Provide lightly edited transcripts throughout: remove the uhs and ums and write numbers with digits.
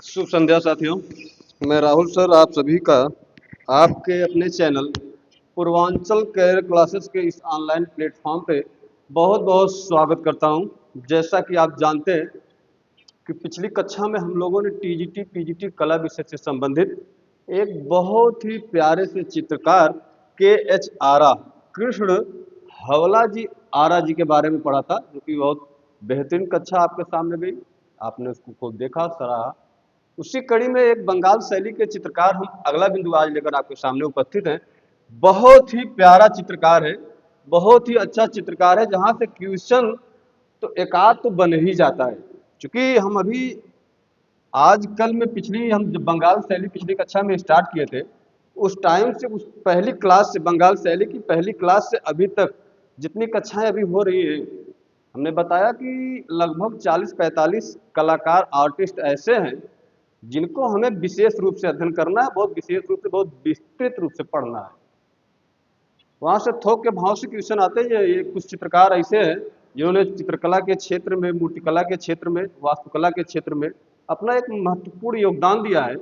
शुभ संध्या साथियों। मैं राहुल सर आप सभी का आपके अपने चैनल पूर्वांचल कैरियर क्लासेस के इस ऑनलाइन प्लेटफॉर्म पे बहुत बहुत स्वागत करता हूं। जैसा कि आप जानते हैं कि पिछली कक्षा में हम लोगों ने टीजीटी पीजीटी कला विषय से संबंधित एक बहुत ही प्यारे से चित्रकार के एच आरा कृष्ण हवला जी आरा जी के बारे में पढ़ा था, जो कि बहुत बेहतरीन कक्षा आपके सामने गई। आपने उसको खूब देखा, सराहा। उसी कड़ी में एक बंगाल शैली के चित्रकार हम अगला बिंदु आज लेकर आपके सामने उपस्थित हैं। बहुत ही प्यारा चित्रकार है, बहुत ही अच्छा चित्रकार है, जहां से क्वेश्चन तो एकाध तो बन ही जाता है। क्योंकि हम अभी आजकल में पिछली हम जब बंगाल शैली पिछली कक्षा में स्टार्ट किए थे, उस टाइम से उस पहली क्लास से बंगाल शैली की पहली क्लास से अभी तक जितनी कक्षाएं अभी हो रही हैं, हमने बताया कि लगभग 40-45 कलाकार आर्टिस्ट ऐसे हैं जिनको हमें विशेष रूप से अध्ययन करना है, बहुत विशेष रूप से, बहुत विस्तृत रूप से पढ़ना है। वहाँ से थोक के भाव से क्वेश्चन आते हैं। ये कुछ चित्रकार ऐसे हैं जिन्होंने चित्रकला के क्षेत्र में, मूर्तिकला के क्षेत्र में, वास्तुकला के क्षेत्र में अपना एक महत्वपूर्ण योगदान दिया है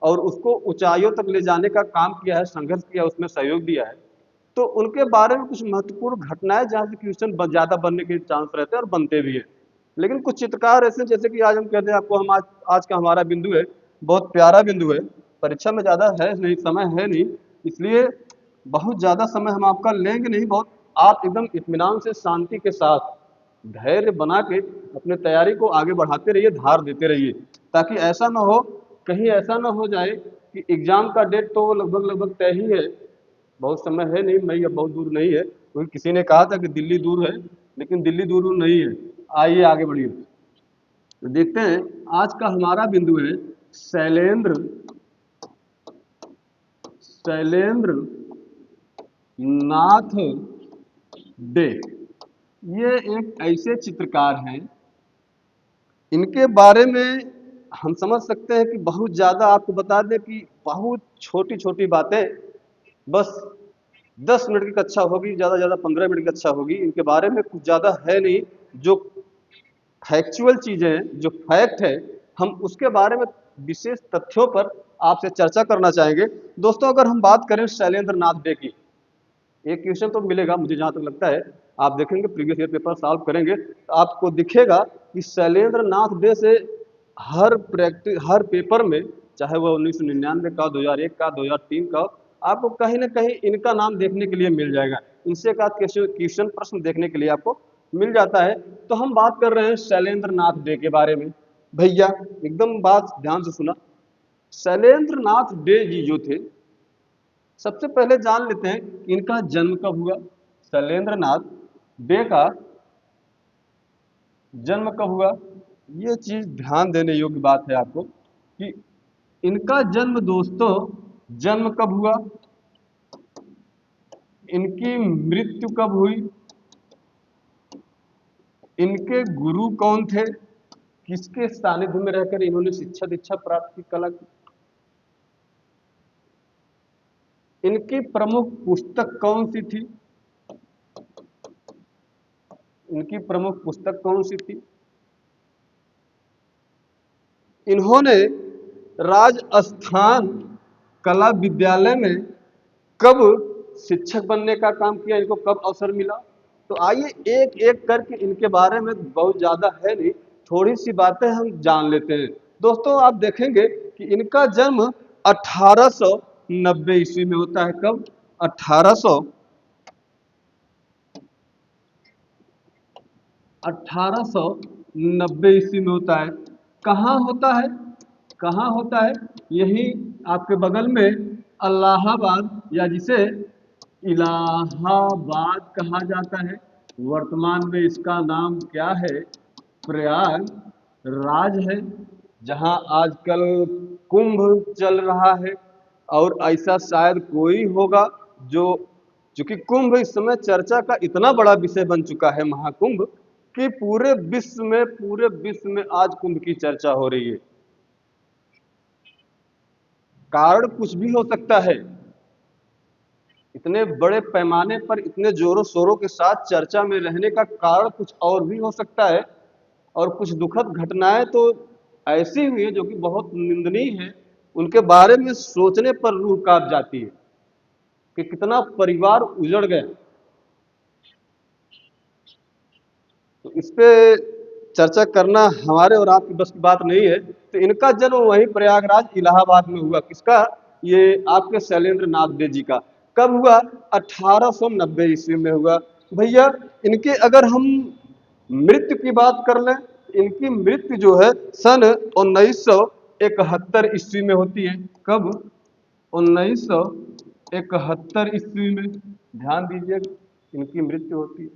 और उसको ऊंचाइयों तक ले जाने का काम किया है, संघर्ष किया, उसमें सहयोग दिया है। तो उनके बारे में कुछ महत्वपूर्ण घटनाएं जहाँ से क्वेश्चन ज़्यादा बनने के चांस रहते हैं और बनते भी हैं। लेकिन कुछ चित्रकार ऐसे हैं, जैसे कि आज हम कहते हैं आपको, हम आज का हमारा बिंदु है, बहुत प्यारा बिंदु है। परीक्षा में ज़्यादा है नहीं, समय है नहीं, इसलिए बहुत ज़्यादा समय हम आपका लेंगे नहीं। बहुत आप एकदम इत्मीनान से, शांति के साथ, धैर्य बना के अपने तैयारी को आगे बढ़ाते रहिए, धार देते रहिए, ताकि ऐसा ना हो, कहीं ऐसा ना हो जाए कि एग्जाम का डेट तो लगभग लगभग तय ही है, बहुत समय है नहीं, मई अब बहुत दूर नहीं है। क्योंकि किसी ने कहा था कि दिल्ली दूर है, लेकिन दिल्ली दूर नहीं है। आइए आगे बढ़िए, तो देखते हैं आज का हमारा बिंदु है शैलेंद्र शैलेंद्र नाथ डे। ये एक ऐसे चित्रकार हैं, इनके बारे में हम समझ सकते हैं कि बहुत ज़्यादा आपको बता दें कि बहुत छोटी छोटी बातें, बस 10 मिनट की कक्षा होगी, ज़्यादा ज़्यादा 15 मिनट की कक्षा होगी। इनके बारे में कुछ ज़्यादा है नहीं, जो फैक्चुअल चीज़ें हैं, जो फैक्ट है, हम उसके बारे में विशेष तथ्यों पर आपसे चर्चा करना चाहेंगे। दोस्तों, अगर हम बात करें शैलेंद्र नाथ डे की, एक क्वेश्चन तो मिलेगा, मुझे जहाँ तक लगता है, आप देखेंगे प्रीवियस ईयर पेपर सॉल्व करेंगे तो आपको दिखेगा कि शैलेंद्र नाथ डे से हर पेपर में, चाहे वो 1999 का, 2001 का, 2003 का, आपको कहीं ना कहीं इनका नाम देखने के लिए मिल जाएगा। इनसे का क्वेश्चन प्रश्न देखने के लिए आपको मिल जाता है। तो हम बात कर रहे हैं शैलेंद्र नाथ डे के बारे में। भैया एकदम बात ध्यान से सुना। शैलेंद्र नाथ डे जी जो थे, सबसे पहले जान लेते हैं कि इनका जन्म कब हुआ। शैलेंद्र नाथ डे का जन्म कब हुआ, ये चीज ध्यान देने योग्य बात है आपको कि इनका जन्म, दोस्तों, जन्म कब हुआ, इनकी मृत्यु कब हुई, इनके गुरु कौन थे, किसके सानिध्य में रहकर इन्होंने शिक्षा दीक्षा प्राप्त की, कला की, इनकी प्रमुख पुस्तक कौन सी थी, इनकी प्रमुख पुस्तक कौन सी थी, इन्होंने राजस्थान कला विद्यालय में कब शिक्षक बनने का काम किया, इनको कब अवसर मिला। तो आइए एक एक करके इनके बारे में, बहुत ज़्यादा है नहीं, थोड़ी सी बातें हम जान लेते हैं। दोस्तों, आप देखेंगे कि इनका जन्म 1890 ईस्वी में होता है। कब? 1890 ईस्वी में होता है। कहाँ होता है? कहाँ होता है? यही आपके बगल में इलाहाबाद, या जिसे इलाहाबाद कहा जाता है। वर्तमान में इसका नाम क्या है? प्रयाग राज है, जहाँ आजकल कुंभ चल रहा है। और ऐसा शायद कोई होगा जो, चूंकि कुंभ इस समय चर्चा का इतना बड़ा विषय बन चुका है, महाकुंभ, कि पूरे विश्व में आज कुंभ की चर्चा हो रही है। कारण कुछ भी हो सकता है, इतने बड़े पैमाने पर, इतने जोरों शोरों के साथ चर्चा में रहने का कारण कुछ और भी हो सकता है। और कुछ दुखद घटनाएं तो ऐसी हुई है जो कि बहुत निंदनीय है। उनके बारे में सोचने पर रूह कांप जाती है कि कितना परिवार उजड़ गया। तो इस पे चर्चा करना हमारे और आपकी बस की बात नहीं है। तो इनका जन्म वहीं प्रयागराज इलाहाबाद में हुआ। किसका? ये आपके शैलेंद्र नाथ डे जी का। कब हुआ? 1890 ईस्वी में हुआ। भैया, इनके अगर हम मृत्यु की बात कर लें, इनकी मृत्यु जो है सन 1971 ईस्वी में होती है। कब? 1971 ईस्वी में। ध्यान दीजिएगा, इनकी मृत्यु होती है।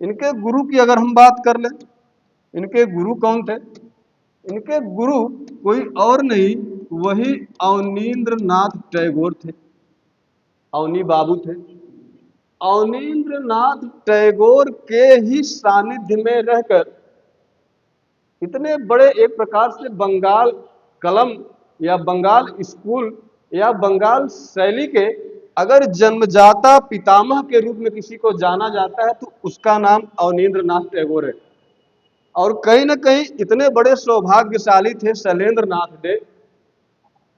इनके गुरु की अगर हम बात कर लें, इनके गुरु कौन थे? इनके गुरु कोई और नहीं, वही अवनींद्र नाथ टैगोर थे। अवनी बाबू थे। अवनींद्र नाथ टैगोर के ही सानिध्य में रहकर इतने बड़े एक प्रकार से बंगाल कलम या बंगाल स्कूल या बंगाल शैली के अगर जन्मजाता पितामह के रूप में किसी को जाना जाता है तो उसका नाम अवनींद्र नाथ टैगोर है। और कहीं न कहीं इतने बड़े सौभाग्यशाली थे शैलेंद्र नाथ डे,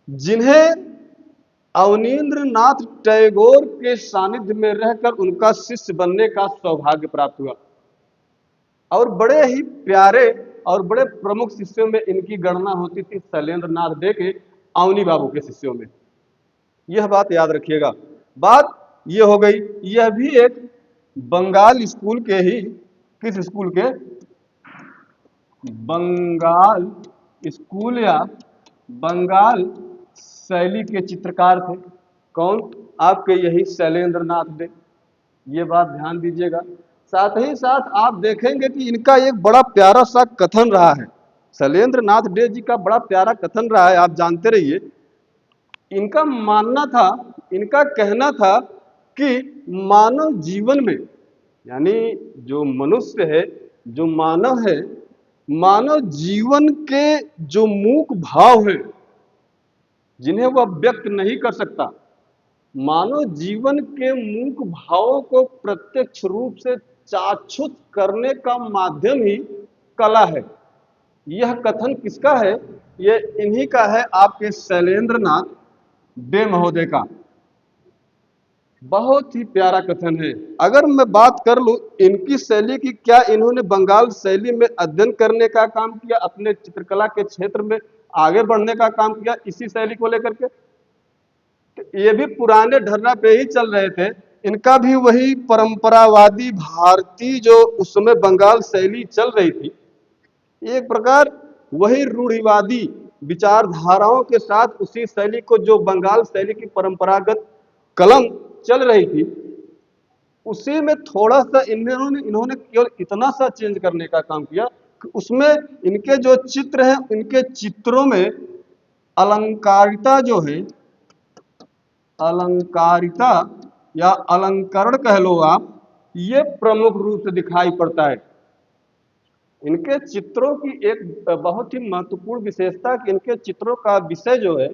जिन्हें अवनींद्र नाथ टैगोर के सानिध्य में रहकर उनका शिष्य बनने का सौभाग्य प्राप्त हुआ। और बड़े ही प्यारे और बड़े प्रमुख शिष्यों में इनकी गणना होती थी शैलेंद्र नाथ डे के अवनी बाबू के शिष्यों में। यह बात याद रखिएगा। बात यह हो गई, यह भी एक बंगाल स्कूल के ही, किस स्कूल के? बंगाल स्कूल या बंगाल शैली के चित्रकार थे। कौन? आपके यही शैलेंद्र नाथ डे। ये बात ध्यान दीजिएगा। साथ ही साथ आप देखेंगे कि इनका एक बड़ा प्यारा सा कथन रहा है। शैलेंद्र नाथ डे जी का बड़ा प्यारा कथन रहा है, आप जानते रहिए। इनका मानना था, इनका कहना था कि मानव जीवन में, यानी जो मनुष्य है, जो मानव है, मानव जीवन के जो मूक भाव हैं, जिन्हें वह व्यक्त नहीं कर सकता, मानव जीवन के मूक भावों को प्रत्यक्ष रूप से चाक्षुष करने का माध्यम ही कला है। यह कथन किसका है? यह इन्हीं का है, आपके शैलेंद्र नाथ डे महोदय का। बहुत ही प्यारा कथन है। अगर मैं बात कर लूं इनकी शैली की, क्या इन्होंने बंगाल शैली में अध्ययन करने का काम किया, अपने चित्रकला के क्षेत्र में आगे बढ़ने का काम किया इसी शैली को लेकर के? ये भी पुराने ढर्रा पे ही चल रहे थे। इनका भी वही परंपरावादी भारतीय जो उस समय बंगाल शैली चल रही थी, एक प्रकार वही रूढ़िवादी विचारधाराओं के साथ उसी शैली को, जो बंगाल शैली की परंपरागत कलम चल रही थी, उसी में थोड़ा सा इन्होंने केवल इतना सा चेंज करने का काम किया कि उसमें इनके जो चित्र हैं, इनके चित्रों में अलंकारिता जो है, अलंकारिता या अलंकरण कह लो आप, ये प्रमुख रूप से दिखाई पड़ता है। इनके चित्रों की एक बहुत ही महत्वपूर्ण विशेषता कि इनके चित्रों का विषय जो है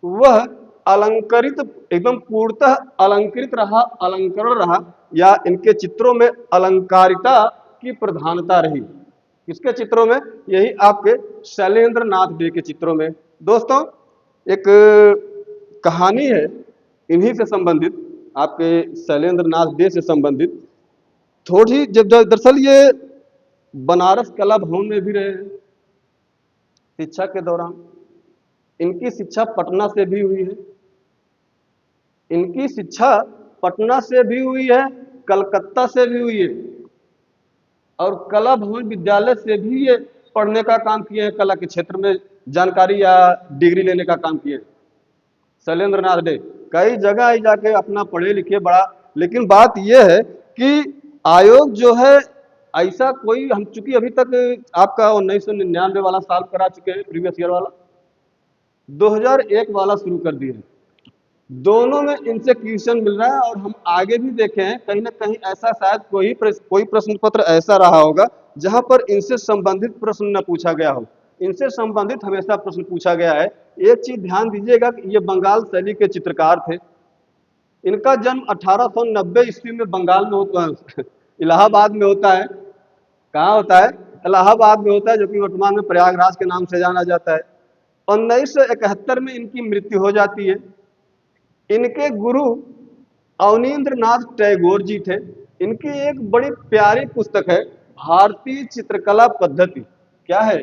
वह अलंकृत, एकदम पूर्णतः अलंकृत रहा, अलंकरण रहा, या इनके चित्रों में अलंकारिता की प्रधानता रही। किसके चित्रों में? यही आपके शैलेंद्र नाथ डे के चित्रों में। दोस्तों, एक कहानी है इन्हीं से संबंधित, आपके शैलेंद्र नाथ डे से संबंधित। थोड़ी जब दरअसल ये बनारस कला भवन में भी रहे हैं शिक्षा के दौरान। इनकी शिक्षा पटना से भी हुई है, इनकी शिक्षा पटना से भी हुई है, कलकत्ता से भी हुई है, और कला भवन विद्यालय से भी ये पढ़ने का काम किए हैं, कला के क्षेत्र में जानकारी या डिग्री लेने का काम किए हैं शैलेंद्र नाथ डे। कई जगह ही जाके अपना पढ़े लिखे बड़ा। लेकिन बात यह है कि आयोग जो है ऐसा कोई, हम चूंकि अभी तक आपका 1999 वाला साल करा चुके हैं, प्रीवियस ईयर वाला, 2001 वाला शुरू कर दिए हैं। दोनों में इनसे क्वेश्चन मिल रहा है। और हम आगे भी देखे हैं, कहीं ना कहीं ऐसा शायद कोई प्रश्न पत्र ऐसा रहा होगा जहां पर इनसे संबंधित प्रश्न न पूछा गया हो। इनसे संबंधित हमेशा प्रश्न पूछा गया है। एक चीज ध्यान दीजिएगा कि ये बंगाल शैली के चित्रकार थे। इनका जन्म 1890 ईस्वी में बंगाल में होता है, इलाहाबाद में होता है। कहाँ होता है? इलाहाबाद में होता है, जो कि वर्तमान में प्रयागराज के नाम से जाना जाता है। 1971 में इनकी मृत्यु हो जाती है। इनके गुरु अवनींद्र नाथ टैगोर जी थे। इनकी एक बड़ी प्यारी पुस्तक है, भारतीय चित्रकला पद्धति। क्या है?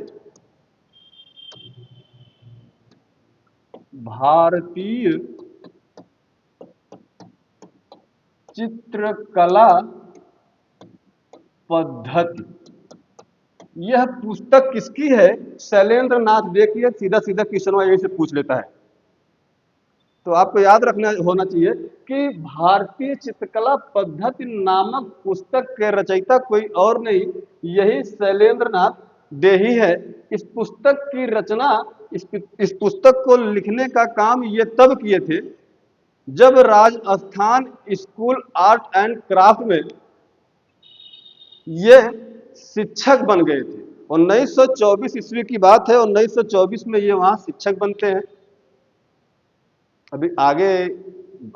भारतीय चित्रकला पद्धति। यह पुस्तक किसकी है? शैलेंद्र नाथ डे की है। सीधा सीधा क्वेश्चन यही से पूछ लेता है। तो आपको याद रखना होना चाहिए कि भारतीय चित्रकला पद्धति नामक पुस्तक के रचयिता कोई और नहीं, यही शैलेंद्र नाथ डे ही है। इस पुस्तक की रचना, इस पुस्तक को लिखने का काम ये तब किए थे जब Rajasthan school art and craft में ये शिक्षक बन गए थे। 1924 ईस्वी की बात है। 1924 में ये वहां शिक्षक बनते हैं। अभी आगे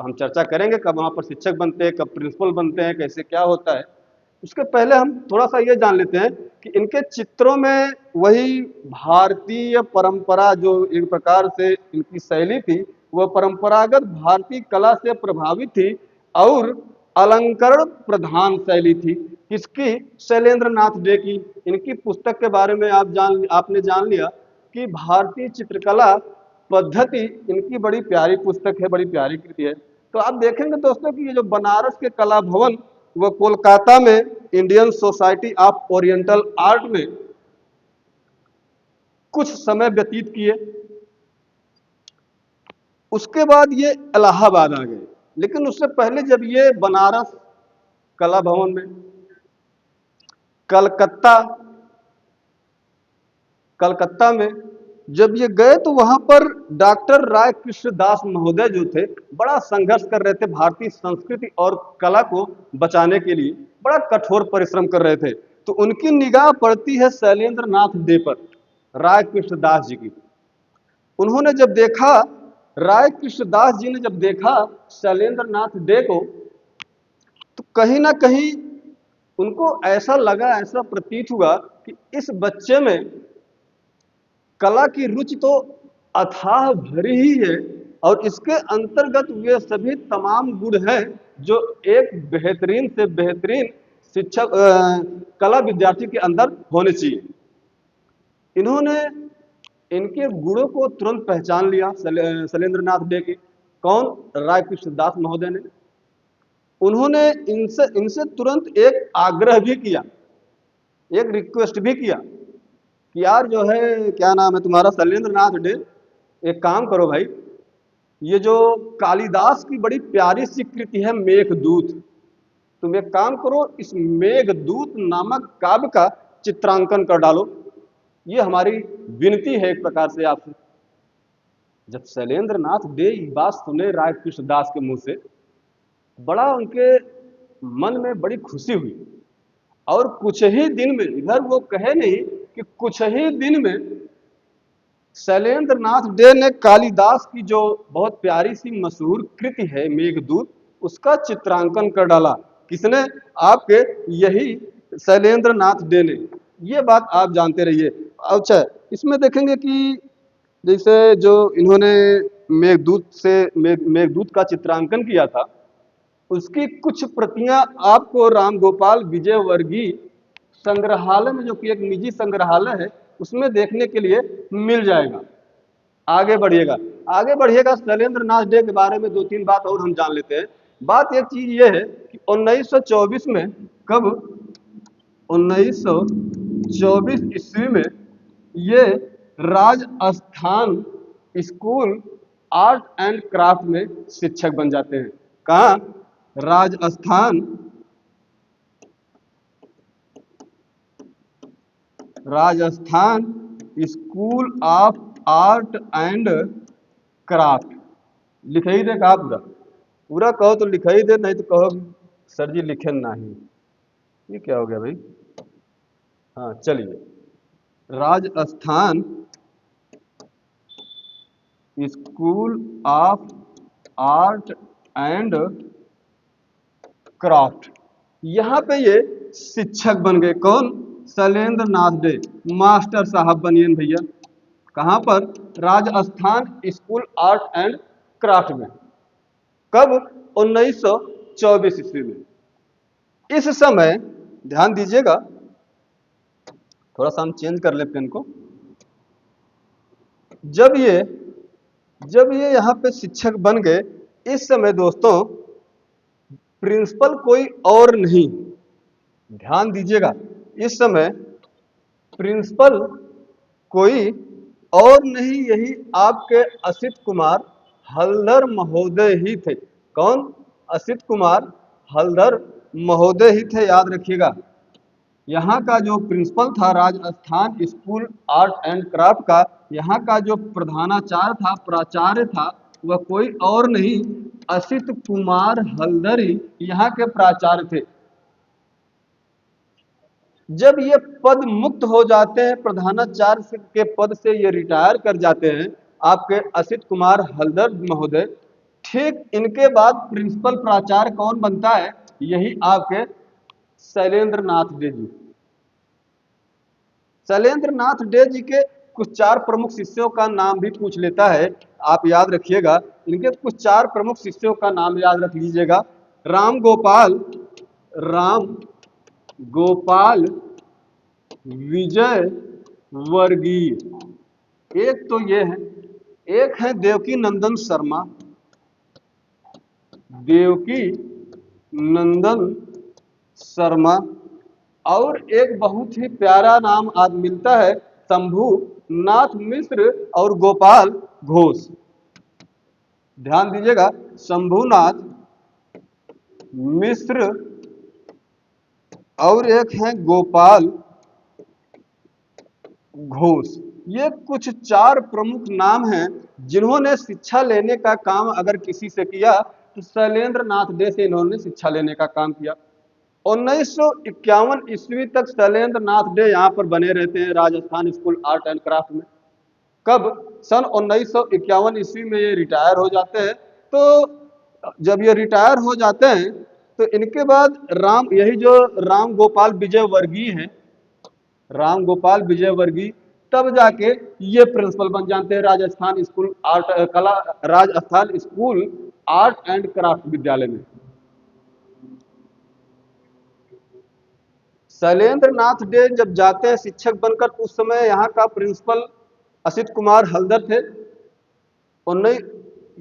हम चर्चा करेंगे कब वहां पर शिक्षक बनते हैं, कब प्रिंसिपल बनते हैं, कैसे क्या होता है। उसके पहले हम थोड़ा सा ये जान लेते हैं कि इनके चित्रों में वही भारतीय परंपरा, जो एक प्रकार से इनकी शैली थी, वह परंपरागत भारतीय कला से प्रभावित थी और अलंकरण प्रधान शैली थी। किसकी? शैलेंद्र नाथ डे की। इनकी पुस्तक के बारे में आपने जान लिया कि भारतीय चित्रकला पद्धति इनकी बड़ी प्यारी पुस्तक है, बड़ी प्यारी कृति है। तो आप देखेंगे दोस्तों कि ये जो बनारस के कला भवन व कोलकाता में Indian society of oriental art में कुछ समय व्यतीत किए। उसके बाद ये इलाहाबाद आ गए। लेकिन उससे पहले जब ये बनारस कला भवन में, कलकत्ता कलकत्ता में जब ये गए तो वहां पर डॉक्टर राय कृष्णदास महोदय जो थे, बड़ा संघर्ष कर रहे थे भारतीय संस्कृति और कला को बचाने के लिए, बड़ा कठोर परिश्रम कर रहे थे। तो उनकी निगाह पड़ती है शैलेंद्र नाथ डे पर, राय कृष्णदास जी की। उन्होंने जब देखा, राय कृष्णदास जी ने जब देखा शैलेंद्र नाथ डे को, तो कहीं ना कहीं उनको ऐसा लगा, ऐसा प्रतीत हुआ कि इस बच्चे में कला की रुचि तो अथाह भरी ही है और इसके अंतर्गत वे सभी तमाम गुण हैं जो एक बेहतरीन से बेहतरीन शिक्षक कला विद्यार्थी के अंदर होने चाहिए। इन्होंने इनके गुणों को तुरंत पहचान लिया शैलेंद्र नाथ डे के। कौन? राय कृष्णदास महोदय ने। उन्होंने इनसे इनसे तुरंत एक आग्रह भी किया, एक रिक्वेस्ट भी किया कि यार जो है, क्या नाम है तुम्हारा, शैलेंद्र नाथ डे, एक काम करो भाई, ये जो कालिदास की बड़ी प्यारी सी कृति है मेघदूत, तुम एक काम करो, इस मेघदूत नामक काव्य का चित्रांकन कर डालो। ये हमारी विनती है एक प्रकार से आपसे। जब शैलेंद्र नाथ डे ये बात सुने राय कृष्णदास के मुंह से, बड़ा उनके मन में बड़ी खुशी हुई और कुछ ही दिन में, इधर वो कहे नहीं कि कुछ ही दिन में शैलेंद्र नाथ डे ने कालिदास की जो बहुत प्यारी सी मशहूर कृति है मेघदूत, उसका चित्रांकन कर डाला। किसने? आपके यही शैलेंद्र नाथ डे ने। ये बात आप जानते रहिए। अच्छा, इसमें देखेंगे कि जैसे जो इन्होंने मेघदूत का चित्रांकन किया था, उसकी कुछ प्रतियां आपको राम गोपाल विजयवर्गीय संग्रहालय में, जो कि एक निजी संग्रहालय है, उसमें देखने के लिए मिल जाएगा। आगे बढ़िएगा, आगे बढ़िएगा। शैलेंद्र नाथ डे के बारे में दो तीन बात और हम जान लेते हैं। बात एक चीज ये है कि 1924 में, कब? 1924 ईस्वी में ये Rajasthan school art and craft में शिक्षक बन जाते हैं। कहाँ? Rajasthan Rajasthan school of art and craft. लिख ही दे, कहा पूरा पूरा कहो तो लिख ही दे, नहीं तो कहो सर जी लिखे नहीं। ये क्या हो गया भाई? हाँ चलिए, Rajasthan school of art and craft, यहां पे ये शिक्षक बन गए। कौन? शैलेंद्र नाथ डे, मास्टर साहब बनिए भैया। कहाँ पर? Rajasthan school art and craft में। कब? 1924 ईस्वी में। इस समय ध्यान दीजिएगा, थोड़ा सा हम चेंज कर ले पेन को। जब ये यहाँ पे शिक्षक बन गए, इस समय दोस्तों प्रिंसिपल कोई और नहीं, ध्यान दीजिएगा, इस समय प्रिंसिपल कोई और नहीं, यही आपके असित कुमार हल्दर महोदय ही थे। कौन? असित कुमार हल्दर महोदय ही थे, याद रखिएगा। यहाँ का जो प्रिंसिपल था Rajasthan school art and craft का, यहाँ का जो प्रधानाचार्य था, प्राचार्य था, वह कोई और नहीं असित कुमार हल्दर ही यहाँ के प्राचार्य थे। जब ये पद मुक्त हो जाते हैं, प्रधानाचार्य के पद से ये रिटायर कर जाते हैं आपके असित कुमार हल्दर महोदय, ठीक इनके बाद प्रिंसिपल प्राचार्य कौन बनता है? यही आपके शैलेंद्र नाथ डे जी। शैलेंद्र नाथ डे जी के कुछ 4 प्रमुख शिष्यों का नाम भी पूछ लेता है, आप याद रखिएगा। इनके कुछ 4 प्रमुख शिष्यों का नाम याद रख लीजिएगा। राम गोपाल विजय वर्गीय, एक तो ये है। एक है देवकी नंदन शर्मा, देवकी नंदन शर्मा। और एक बहुत ही प्यारा नाम आज मिलता है, शंभू नाथ मिश्र और गोपाल घोष। ध्यान दीजिएगा, शंभूनाथ मिश्र और एक है गोपाल घोष। ये कुछ 4 प्रमुख नाम हैं जिन्होंने शिक्षा लेने का काम अगर किसी से किया तो शैलेंद्र नाथ डे से इन्होंने शिक्षा लेने का काम किया। 1951 ईस्वी तक शैलेंद्र नाथ डे यहाँ पर बने रहते हैं Rajasthan school art and craft में। कब? सन 1951 ईस्वी में ये रिटायर हो जाते हैं। तो जब ये रिटायर हो जाते हैं तो इनके बाद यही जो राम गोपाल विजय वर्गीय हैं, राम गोपाल विजय वर्गीय, तब जाके ये प्रिंसिपल बन जाते हैं Rajasthan school art and craft विद्यालय में। शैलेंद्र नाथ डे जब जाते हैं शिक्षक बनकर, तो उस समय यहाँ का प्रिंसिपल असित कुमार हल्दर थे।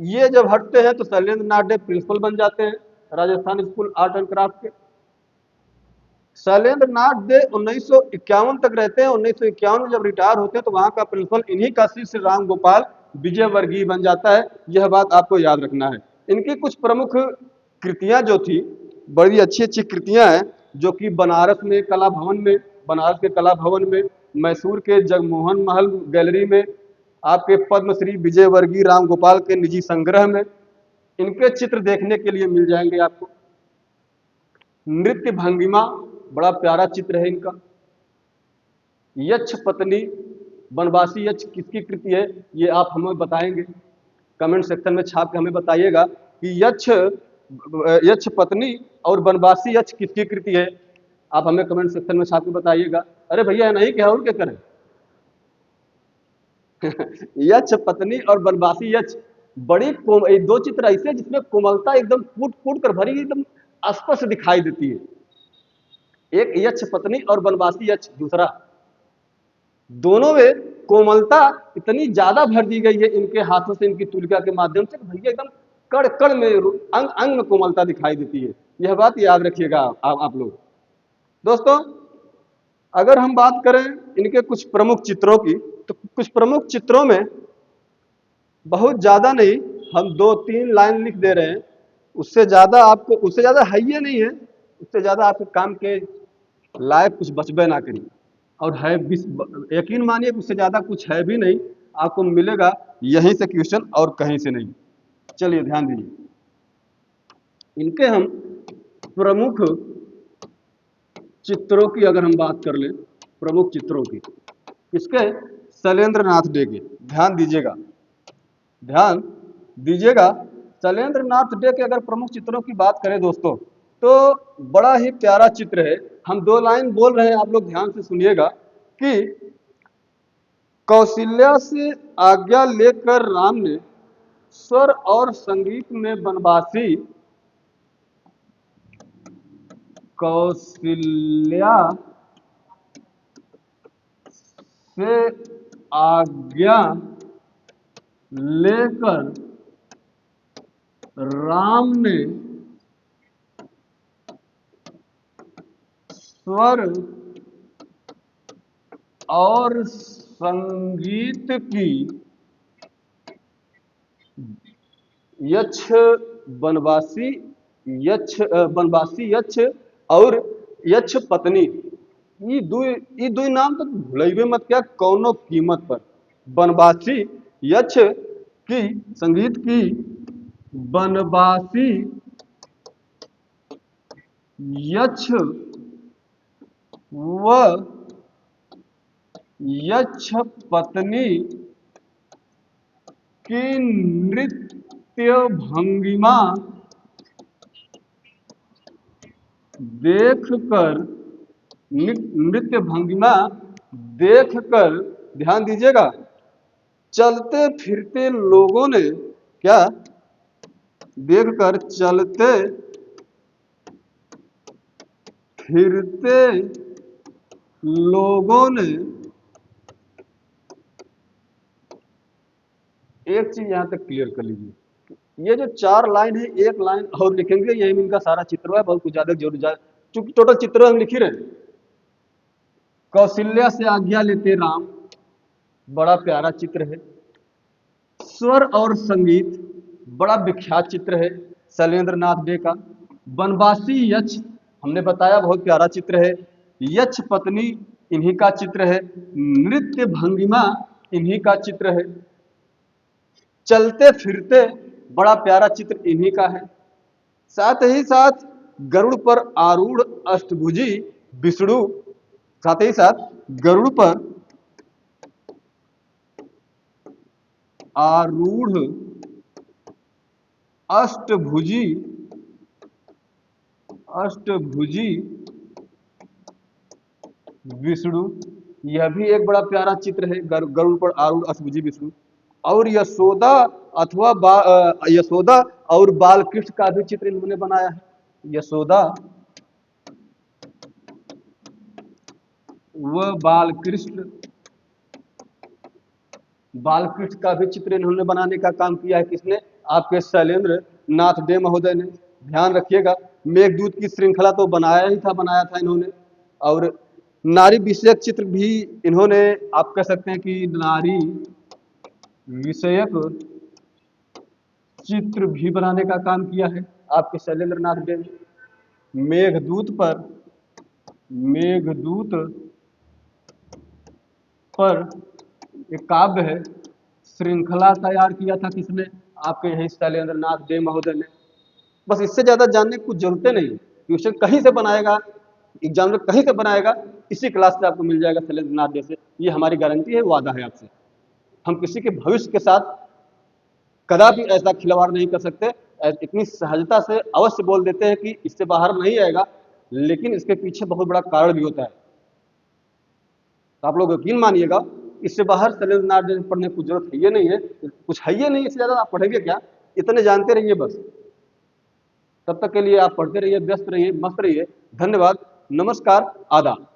ये जब हटते हैं तो शैलेंद्र नाथ डे प्रिंसिपल बन जाते हैं Rajasthan school art and craft के। शैलेंद्र नाथ डे 1951 तक रहते हैं। 1951 में जब रिटायर होते हैं तो वहां का प्रिंसिपल इन्हीं का शिष्य राम गोपाल विजय वर्गीय बन जाता है। यह बात आपको याद रखना है। इनकी कुछ प्रमुख कृतियां जो थी, बड़ी अच्छी अच्छी कृतियां हैं, जो कि बनारस के कला भवन में, मैसूर के जगमोहन महल गैलरी में, आपके पद्मश्री विजय वर्गीय राम गोपाल के निजी संग्रह में इनके चित्र देखने के लिए मिल जाएंगे आपको। नृत्य भंगिमा, बड़ा प्यारा चित्र है इनका। यक्ष पत्नी, बनवासी यक्ष किसकी कृति है, ये आप हमें बताएंगे, कमेंट सेक्शन में छाप के हमें बताइएगा कि यक्ष पत्नी और बनवासी यक्ष किसकी कृति है। आप हमें कमेंट सेक्शन में छाप के बताइएगा। अरे भैया नहीं क्या और क्या करें यक्ष पत्नी और बनवासी यक्ष, दो चित्र ऐसे जिसमें कोमलता एकदम कूट कूट कर भरी, एकदम स्पष्ट दिखाई देती है। एक यक्ष पत्नी और बनवासी यक्ष, दूसरा, दोनों में कोमलता इतनी ज्यादा भर दी गई है इनके हाथों से, इनकी तुलिका के माध्यम से, भैया एकदम कड़ कड़ में, अंग अंग में कोमलता दिखाई देती है। यह बात याद रखिएगा आप लोग। दोस्तों, अगर हम बात करें इनके कुछ प्रमुख चित्रों की, तो कुछ प्रमुख चित्रों में बहुत ज्यादा नहीं, हम 2-3 लाइन लिख दे रहे हैं। उससे ज्यादा है ये नहीं है, उससे ज्यादा आपके काम के लायक कुछ बचबे ना करी। और है भी, यकीन मानिए उससे ज्यादा कुछ है भी नहीं, आपको मिलेगा यहीं से क्वेश्चन और कहीं से नहीं। चलिए ध्यान दीजिए, इनके हम प्रमुख चित्रों की अगर हम बात कर लें, प्रमुख चित्रों की किसके? शैलेंद्र नाथ डे के। ध्यान दीजिएगा, शैलेंद्र नाथ डे के अगर प्रमुख चित्रों की बात करें दोस्तों, तो बड़ा ही प्यारा चित्र है। हम दो लाइन बोल रहे हैं, आप लोग ध्यान से सुनिएगा कि कौशल्या से आज्ञा लेकर राम ने स्वर और संगीत में बनवासी, कौशल्या से आज्ञा लेकर राम ने स्वर और संगीत की यक्ष बनवासी, यक्ष और यक्ष पत्नी, ई दुई नाम तो भूलइबे मत क्या कौनो कीमत पर। बनवासी यक्ष की, संगीत की बनवासी यक्ष व यक्ष पत्नी की नृत्य भंगिमा देखकर, नृत्य भंगिमा देखकर, ध्यान दीजिएगा, चलते फिरते लोगों ने क्या देखकर, चलते फिरते लोगों ने, एक चीज यहां तक क्लियर कर लीजिए, ये जो चार लाइन है, एक लाइन और लिखेंगे, यही इनका सारा चित्र है, बहुत कुछ ज्यादा जरूर, चूंकि टोटल चित्र हम लिख ही रहे। कौशल्या से आज्ञा लेते राम, बड़ा प्यारा चित्र है। स्वर और संगीत, बड़ा विख्यात चित्र है शैलेंद्र नाथ डे का। बनवासी यक्ष, हमने बताया बहुत प्यारा चित्र है। यक्ष पत्नी, इन्हीं का चित्र है। नृत्य भंगिमा, इन्हीं का चित्र है। चलते फिरते, बड़ा प्यारा चित्र इन्हीं का है। साथ ही साथ गरुड़ पर आरूढ़ अष्टभुजी विष्णु, साथ ही साथ गरुड़ पर आरूढ़ अष्टभुजी, अष्टभुजी विष्णु, यह भी एक बड़ा प्यारा चित्र है, गरुड़ पर आरूढ़ अष्टभुजी विष्णु। और यशोदा अथवा यशोदा और बालकृष्ण का भी चित्र इन्होंने बनाया है। यशोदा व बालकृष्ण, बालकृष्ण का भी चित्र इन्होंने बनाने का काम किया है। किसने? आपके शैलेंद्र नाथ डे महोदय ने। ध्यान रखिएगा, मेघदूत की श्रृंखला तो बनाया था इन्होंने। और नारी विषयक चित्र भी इन्होंने, आप कह सकते हैं कि नारी विषयक चित्र भी बनाने का काम किया है आपके शैलेंद्र नाथ डे ने। मेघदूत पर एक काव्य है, श्रृंखला तैयार किया था किसने? आपके यही शैलेंद्र नाथ डे महोदय ने। बस इससे ज्यादा जानने की कुछ जरूरत नहीं है। क्वेश्चन कहीं से बनाएगा, एग्जामिनर कहीं से बनाएगा, इसी क्लास से आपको मिल जाएगा शैलेंद्र नाथ डे से। ये हमारी गारंटी है, वादा है आपसे। हम किसी के भविष्य के साथ कदापि ऐसा खिलवाड़ नहीं कर सकते। इतनी सहजता से अवश्य बोल देते हैं कि इससे बाहर नहीं आएगा, लेकिन इसके पीछे बहुत बड़ा कारण भी होता है। तो आप लोग यकीन मानिएगा, इससे बाहर शैलेंद्र नाथ डे पढ़ने की जरूरत है ये नहीं है, कुछ है ये नहीं, इससे ज्यादा आप पढ़ेंगे क्या? इतने जानते रहिए बस। तब तक के लिए आप पढ़ते रहिए, व्यस्त रहिए, मस्त रहिए। धन्यवाद, नमस्कार, आदाब।